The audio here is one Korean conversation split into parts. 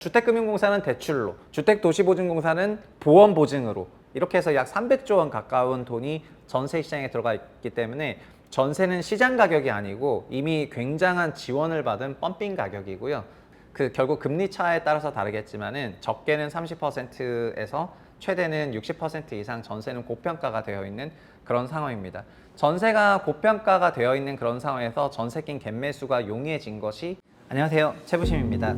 주택금융공사는 대출로, 주택도시보증공사는 보험보증으로 이렇게 해서 약 300조 원 가까운 돈이 전세 시장에 들어가 있기 때문에 전세는 시장 가격이 아니고 이미 굉장한 지원을 받은 펌핑 가격이고요. 결국 금리 차에 따라서 다르겠지만은 적게는 30%에서 최대는 60% 이상 전세는 고평가가 되어 있는 그런 상황입니다. 전세가 고평가가 되어 있는 그런 상황에서 전세 낀 갭매수가 용이해진 것이 안녕하세요, 최부심입니다.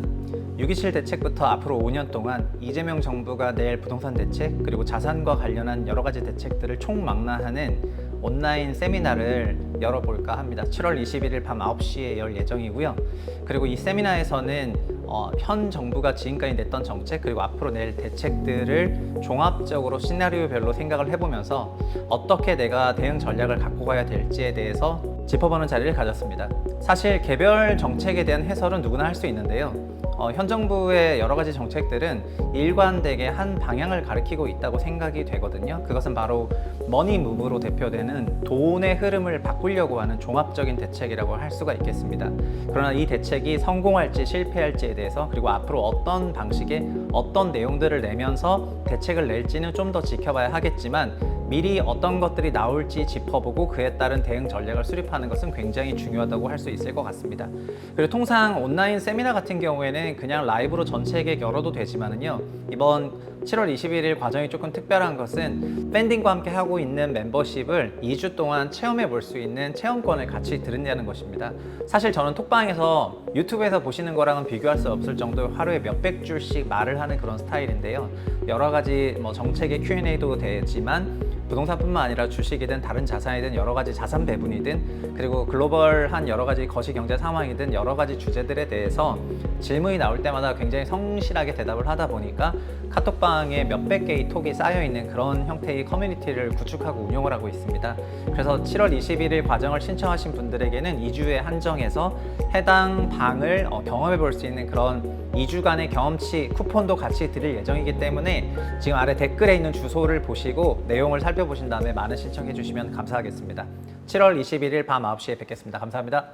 6.27 대책부터 앞으로 5년 동안 이재명 정부가 낼 부동산 대책 그리고 자산과 관련한 여러 가지 대책들을 총망라하는 온라인 세미나를 열어볼까 합니다. 7월 21일 밤 9시에 열 예정이고요. 그리고 이 세미나에서는 현 정부가 지금까지 냈던 정책 그리고 앞으로 낼 대책들을 종합적으로 시나리오별로 생각을 해보면서 어떻게 내가 대응 전략을 갖고 가야 될지에 대해서 짚어보는 자리를 가졌습니다. 사실 개별 정책에 대한 해설은 누구나 할 수 있는데요. 현 정부의 여러 가지 정책들은 일관되게 한 방향을 가리키고 있다고 생각이 되거든요. 그것은 바로 머니 무브로 대표되는 돈의 흐름을 바꾸려고 하는 종합적인 대책이라고 할 수가 있겠습니다. 그러나 이 대책이 성공할지 실패할지에 대해서 그리고 앞으로 어떤 방식의 어떤 내용들을 내면서 대책을 낼지는 좀 더 지켜봐야 하겠지만 미리 어떤 것들이 나올지 짚어보고 그에 따른 대응 전략을 수립하는 것은 굉장히 중요하다고 할 수 있을 것 같습니다. 그리고 통상 온라인 세미나 같은 경우에는 그냥 라이브로 전체에게 열어도 되지만은요, 이번 7월 21일 과정이 조금 특별한 것은 팬딩과 함께 하고 있는 멤버십을 2주 동안 체험해 볼 수 있는 체험권을 같이 드린다는 것입니다. 사실 저는 톡방에서 유튜브에서 보시는 거랑은 비교할 수 없을 정도로 하루에 몇백 줄씩 말을 하는 그런 스타일인데요. 여러 가지 정책의 Q&A도 되지만 부동산뿐만 아니라 주식이든 다른 자산이든 여러 가지 자산 배분이든 그리고 글로벌한 여러 가지 거시 경제 상황이든 여러 가지 주제들에 대해서 질문이 나올 때마다 굉장히 성실하게 대답을 하다 보니까 카톡방에 몇백 개의 톡이 쌓여 있는 그런 형태의 커뮤니티를 구축하고 운영을 하고 있습니다. 그래서 7월 21일 과정을 신청하신 분들에게는 2주에 한정해서 해당 방을 경험해 볼 수 있는 그런 2주간의 경험치 쿠폰도 같이 드릴 예정이기 때문에 지금 아래 댓글에 있는 주소를 보시고 내용을 살펴보신 다음에 많은 신청해 주시면 감사하겠습니다. 7월 21일 밤 9시에 뵙겠습니다. 감사합니다.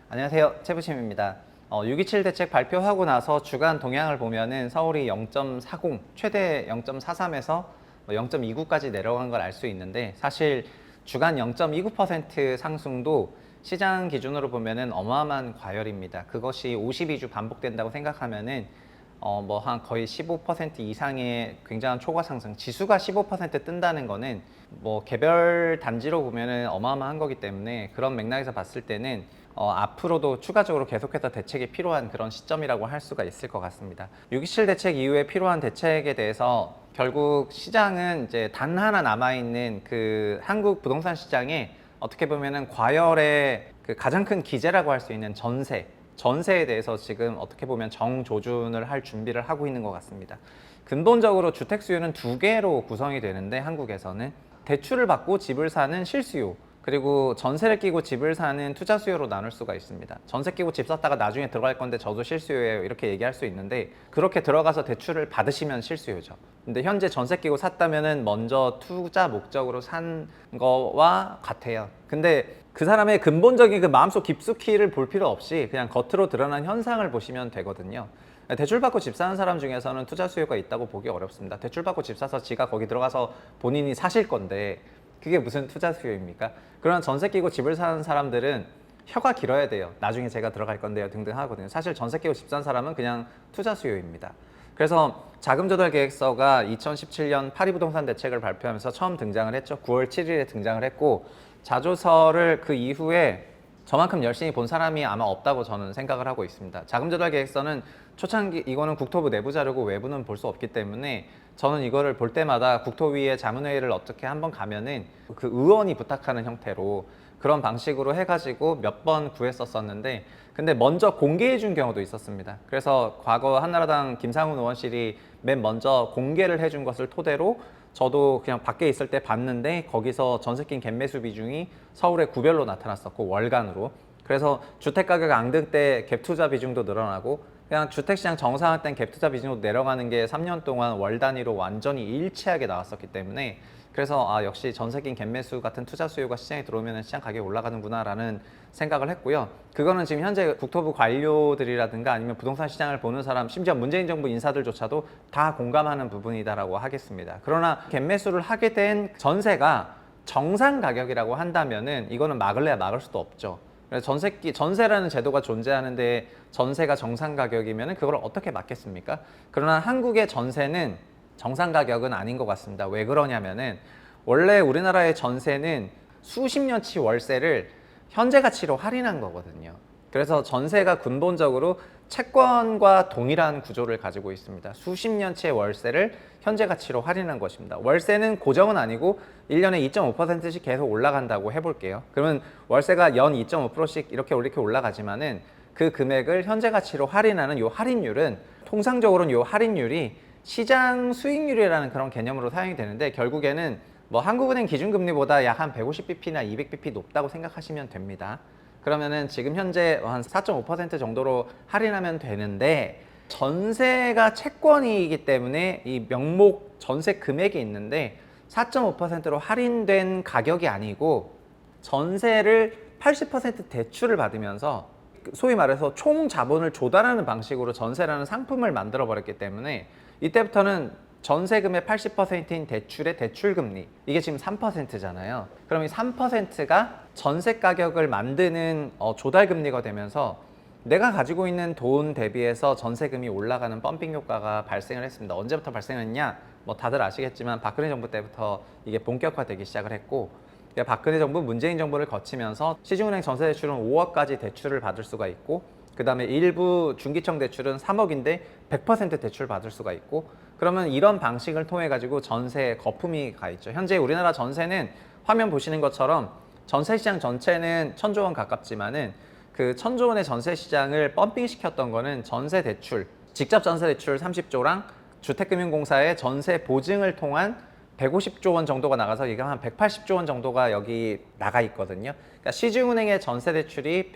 안녕하세요, 최부심입니다. 6.27 대책 발표하고 나서 주간 동향을 보면은 서울이 0.40, 최대 0.43에서 0.29까지 내려간 걸 알 수 있는데 사실 주간 0.29% 상승도 시장 기준으로 보면은 어마어마한 과열입니다. 그것이 52주 반복된다고 생각하면은 한 거의 15% 이상의 굉장한 초과 상승, 지수가 15% 뜬다는 거는 개별 단지로 보면은 어마어마한 거기 때문에 그런 맥락에서 봤을 때는 앞으로도 추가적으로 계속해서 대책이 필요한 그런 시점이라고 할 수가 있을 것 같습니다. 6.27 대책 이후에 필요한 대책에 대해서 결국 시장은 이제 단 하나 남아있는 그 한국 부동산 시장에 어떻게 보면은 과열의 가장 큰 기제라고 할 수 있는 전세에 대해서 지금 어떻게 보면 정조준을 할 준비를 하고 있는 것 같습니다. 근본적으로 주택 수요는 두 개로 구성이 되는데 한국에서는 대출을 받고 집을 사는 실수요 그리고 전세를 끼고 집을 사는 투자 수요로 나눌 수가 있습니다. 전세 끼고 집 샀다가 나중에 들어갈 건데 저도 실수요예요 이렇게 얘기할 수 있는데 그렇게 들어가서 대출을 받으시면 실수요죠. 근데 현재 전세 끼고 샀다면은 먼저 투자 목적으로 산 거와 같아요. 근데 그 사람의 근본적인 그 마음속 깊숙이를 볼 필요 없이 그냥 겉으로 드러난 현상을 보시면 되거든요. 대출 받고 집 사는 사람 중에서는 투자 수요가 있다고 보기 어렵습니다. 대출 받고 집 사서 지가 거기 들어가서 본인이 사실 건데 그게 무슨 투자 수요입니까? 그런 전세 끼고 집을 사는 사람들은 혀가 길어야 돼요. 나중에 제가 들어갈 건데요 등등 하거든요. 사실 전세 끼고 집 사는 사람은 그냥 투자 수요입니다. 그래서 자금조달계획서가 2017년 파리부동산 대책을 발표하면서 처음 등장을 했죠. 9월 7일에 등장을 했고 자조서를 그 이후에 저만큼 열심히 본 사람이 아마 없다고 저는 생각을 하고 있습니다. 자금조달계획서는 초창기 이거는 국토부 내부 자료고 외부는 볼 수 없기 때문에 저는 이거를 볼 때마다 국토위의 자문회의를 어떻게 한번 가면은 그 의원이 부탁하는 형태로 그런 방식으로 해가지고 몇 번 구했었었는데 근데 먼저 공개해 준 경우도 있었습니다. 그래서 과거 한나라당 김상훈 의원실이 맨 먼저 공개를 해준 것을 토대로 저도 그냥 밖에 있을 때 봤는데 거기서 전세 낀 갭매수 비중이 서울의 구별로 나타났었고 월간으로 그래서 주택가격 앙등 때 갭투자 비중도 늘어나고 그냥 주택시장 정상화 땐 갭투자 비중도 내려가는 게 3년 동안 월 단위로 완전히 일치하게 나왔었기 때문에 그래서 역시 전세긴 갭매수 같은 투자 수요가 시장에 들어오면 시장 가격이 올라가는구나라는 생각을 했고요. 그거는 지금 현재 국토부 관료들이라든가 아니면 부동산 시장을 보는 사람, 심지어 문재인 정부 인사들조차도 다 공감하는 부분이다라고 하겠습니다. 그러나 갭매수를 하게 된 전세가 정상 가격이라고 한다면은 이거는 막을래야 막을 수도 없죠. 그래서 전세라는 제도가 존재하는데 전세가 정상 가격이면 그걸 어떻게 막겠습니까? 그러나 한국의 전세는 정상 가격은 아닌 것 같습니다. 왜 그러냐면은 원래 우리나라의 전세는 수십 년치 월세를 현재 가치로 할인한 거거든요. 그래서 전세가 근본적으로 채권과 동일한 구조를 가지고 있습니다. 수십 년치의 월세를 현재 가치로 할인한 것입니다. 월세는 고정은 아니고 1년에 2.5%씩 계속 올라간다고 해볼게요. 그러면 월세가 연 2.5%씩 이렇게 올라가지만은 그 금액을 현재 가치로 할인하는 이 할인율은 통상적으로는 이 할인율이 시장 수익률이라는 그런 개념으로 사용이 되는데 결국에는 뭐 한국은행 기준금리보다 약 한 150bp나 200bp 높다고 생각하시면 됩니다. 그러면은 지금 현재 한 4.5% 정도로 할인하면 되는데 전세가 채권이기 때문에 이 명목 전세 금액이 있는데 4.5%로 할인된 가격이 아니고 전세를 80% 대출을 받으면서 소위 말해서 총 자본을 조달하는 방식으로 전세라는 상품을 만들어 버렸기 때문에 이때부터는 전세금의 80%인 대출의 대출금리, 이게 지금 3%잖아요. 그럼 이 3%가 전세 가격을 만드는 조달금리가 되면서 내가 가지고 있는 돈 대비해서 전세금이 올라가는 펌핑 효과가 발생을 했습니다. 언제부터 발생했냐? 뭐 다들 아시겠지만 박근혜 정부 때부터 이게 본격화되기 시작을 했고, 박근혜 정부, 문재인 정부를 거치면서 시중은행 전세대출은 5억까지 대출을 받을 수가 있고, 그 다음에 일부 중기청 대출은 3억인데 100% 대출 받을 수가 있고, 그러면 이런 방식을 통해 가지고 전세에 거품이 가 있죠. 현재 우리나라 전세는 화면 보시는 것처럼 전세 시장 전체는 1,000조 원 가깝지만은 그 1,000조 원의 전세 시장을 펌핑 시켰던 거는 전세 대출, 직접 전세 대출 30조랑 주택금융공사의 전세 보증을 통한 150조 원 정도가 나가서 이게 한 180조 원 정도가 여기 나가 있거든요. 그러니까 시중은행의 전세 대출이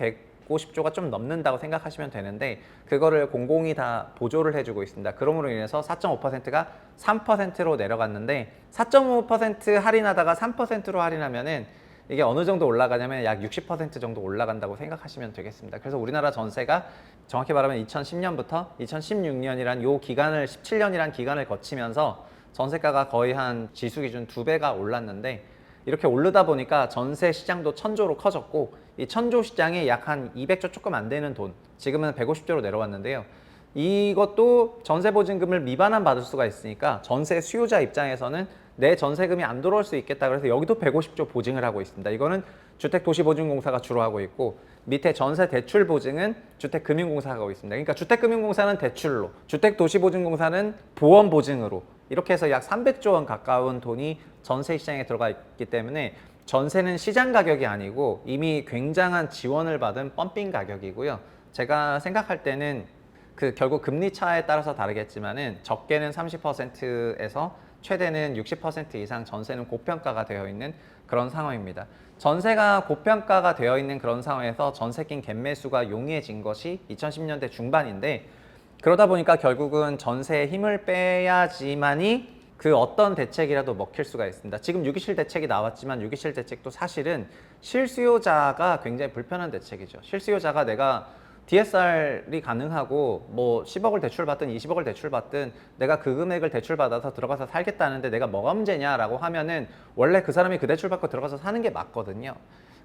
150조가 좀 넘는다고 생각하시면 되는데 그거를 공공이 다 보조를 해주고 있습니다. 그럼으로 인해서 4.5%가 3%로 내려갔는데 4.5% 할인하다가 3%로 할인하면은 이게 어느 정도 올라가냐면 약 60% 정도 올라간다고 생각하시면 되겠습니다. 그래서 우리나라 전세가 정확히 말하면 2010년부터 2016년이란 요 기간을 17년이란 기간을 거치면서 전세가가 거의 한 지수 기준 2배가 올랐는데 이렇게 오르다 보니까 전세 시장도 1,000조로 커졌고 이 1,000조 시장에 약 한 200조 조금 안 되는 돈, 지금은 150조로 내려왔는데요. 이것도 전세 보증금을 미반환 받을 수가 있으니까 전세 수요자 입장에서는 내 전세금이 안 들어올 수 있겠다 그래서 여기도 150조 보증을 하고 있습니다. 이거는 주택도시보증공사가 주로 하고 있고 밑에 전세 대출 보증은 주택금융공사가 하고 있습니다. 그러니까 주택금융공사는 대출로, 주택도시보증공사는 보험 보증으로 이렇게 해서 약 300조 원 가까운 돈이 전세 시장에 들어가 있기 때문에 전세는 시장 가격이 아니고 이미 굉장한 지원을 받은 펌핑 가격이고요. 제가 생각할 때는 결국 금리 차에 따라서 다르겠지만은 적게는 30%에서 최대는 60% 이상 전세는 고평가가 되어 있는 그런 상황입니다. 전세가 고평가가 되어 있는 그런 상황에서 전세낀 갭매수가 용이해진 것이 2010년대 중반인데 그러다 보니까 결국은 전세에 힘을 빼야지만이 그 어떤 대책이라도 먹힐 수가 있습니다. 지금 627 대책이 나왔지만 627 대책도 사실은 실수요자가 굉장히 불편한 대책이죠. 실수요자가 내가 DSR이 가능하고 뭐 10억을 대출받든 20억을 대출받든 내가 그 금액을 대출받아서 들어가서 살겠다는데 내가 뭐가 문제냐라고 하면은 원래 그 사람이 그 대출받고 들어가서 사는 게 맞거든요.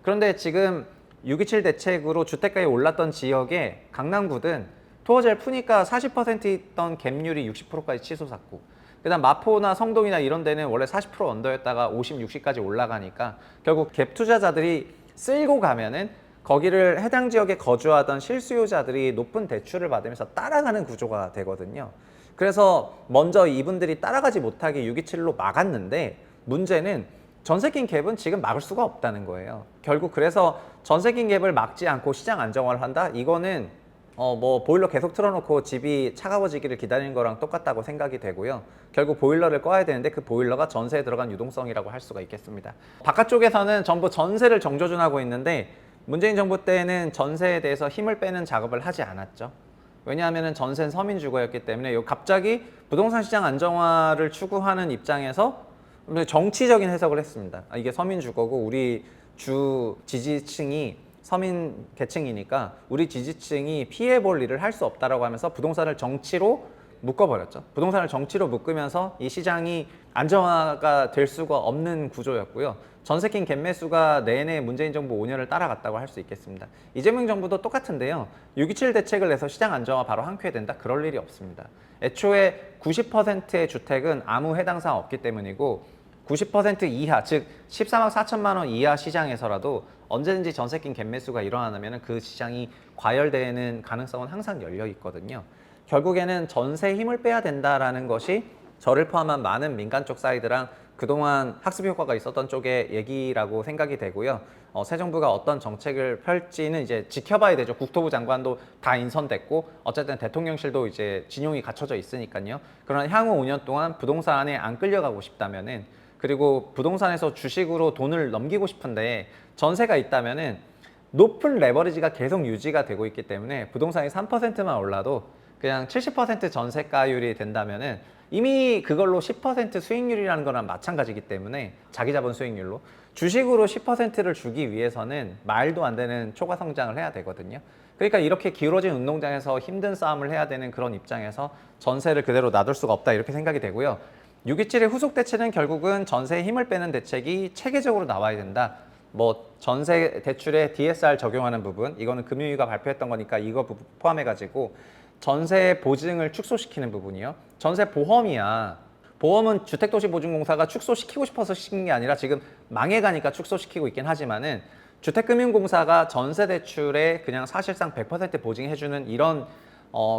그런데 지금 627 대책으로 주택가에 올랐던 지역에 강남구든 토어제를 푸니까 40% 있던 갭률이 60%까지 치솟았고 그다음 마포나 성동이나 이런 데는 원래 40% 언더였다가 50, 60까지 올라가니까 결국 갭 투자자들이 쓸고 가면은 거기를 해당 지역에 거주하던 실수요자들이 높은 대출을 받으면서 따라가는 구조가 되거든요. 그래서 먼저 이분들이 따라가지 못하게 627로 막았는데 문제는 전세낀 갭은 지금 막을 수가 없다는 거예요. 결국 그래서 전세낀 갭을 막지 않고 시장 안정화를 한다? 이거는 뭐 보일러 계속 틀어놓고 집이 차가워지기를 기다리는 거랑 똑같다고 생각이 되고요. 결국 보일러를 꺼야 되는데 그 보일러가 전세에 들어간 유동성이라고 할 수가 있겠습니다. 바깥쪽에서는 전부 전세를 정조준하고 있는데 문재인 정부 때는 전세에 대해서 힘을 빼는 작업을 하지 않았죠. 왜냐하면 전세는 서민 주거였기 때문에 갑자기 부동산 시장 안정화를 추구하는 입장에서 정치적인 해석을 했습니다. 이게 서민 주거고 우리 주 지지층이 서민 계층이니까 우리 지지층이 피해 볼 일을 할 수 없다라고 하면서 부동산을 정치로 묶어버렸죠. 부동산을 정치로 묶으면서 이 시장이 안정화가 될 수가 없는 구조였고요. 전세킹 갭매수가 내내 문재인 정부 5년을 따라갔다고 할 수 있겠습니다. 이재명 정부도 똑같은데요. 6.27 대책을 내서 시장 안정화 바로 한 큐에 된다? 그럴 일이 없습니다. 애초에 90%의 주택은 아무 해당 사항 없기 때문이고 90% 이하, 즉 14억 4천만 원 이하 시장에서라도 언제든지 전세킹 갭매수가 일어나면 그 시장이 과열되는 가능성은 항상 열려 있거든요. 결국에는 전세에 힘을 빼야 된다라는 것이 저를 포함한 많은 민간 쪽 사이드랑 그동안 학습 효과가 있었던 쪽의 얘기라고 생각이 되고요. 새 정부가 어떤 정책을 펼지는 이제 지켜봐야 되죠. 국토부 장관도 다 인선됐고 어쨌든 대통령실도 이제 진용이 갖춰져 있으니까요. 그러나 향후 5년 동안 부동산에 안 끌려가고 싶다면은 그리고 부동산에서 주식으로 돈을 넘기고 싶은데 전세가 있다면은 높은 레버리지가 계속 유지가 되고 있기 때문에 부동산이 3%만 올라도 그냥 70% 전세가율이 된다면은 이미 그걸로 10% 수익률이라는 거랑 마찬가지이기 때문에 자기 자본 수익률로 주식으로 10%를 주기 위해서는 말도 안 되는 초과 성장을 해야 되거든요. 그러니까 이렇게 기울어진 운동장에서 힘든 싸움을 해야 되는 그런 입장에서 전세를 그대로 놔둘 수가 없다 이렇게 생각이 되고요. 6.27의 후속 대책은 결국은 전세에 힘을 빼는 대책이 체계적으로 나와야 된다. 뭐 전세 대출에 DSR 적용하는 부분, 이거는 금융위가 발표했던 거니까 이거 포함해가지고 전세 보증을 축소시키는 부분이요. 전세 보험이야. 보험은 주택도시보증공사가 축소시키고 싶어서 시킨 게 아니라 지금 망해가니까 축소시키고 있긴 하지만은 주택금융공사가 전세 대출에 그냥 사실상 100% 보증해주는 이런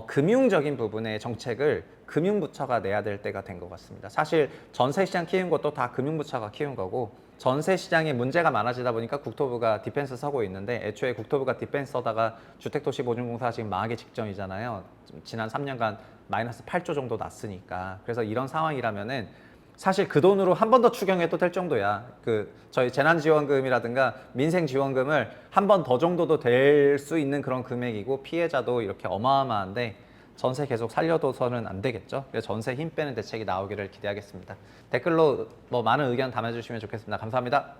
금융적인 부분의 정책을 금융부처가 내야 될 때가 된 것 같습니다. 사실 전세 시장 키운 것도 다 금융부처가 키운 거고 전세 시장에 문제가 많아지다 보니까 국토부가 디펜스 서고 있는데 애초에 국토부가 디펜스 서다가 주택도시보증공사 지금 망하기 직전이잖아요. 지난 3년간 마이너스 8조 정도 났으니까. 그래서 이런 상황이라면은 사실 그 돈으로 한 번 더 추경해도 될 정도야. 저희 재난지원금이라든가 민생지원금을 한 번 더 정도도 될 수 있는 그런 금액이고 피해자도 이렇게 어마어마한데 전세 계속 살려둬서는 안 되겠죠. 그래서 전세 힘 빼는 대책이 나오기를 기대하겠습니다. 댓글로 많은 의견 담아주시면 좋겠습니다. 감사합니다.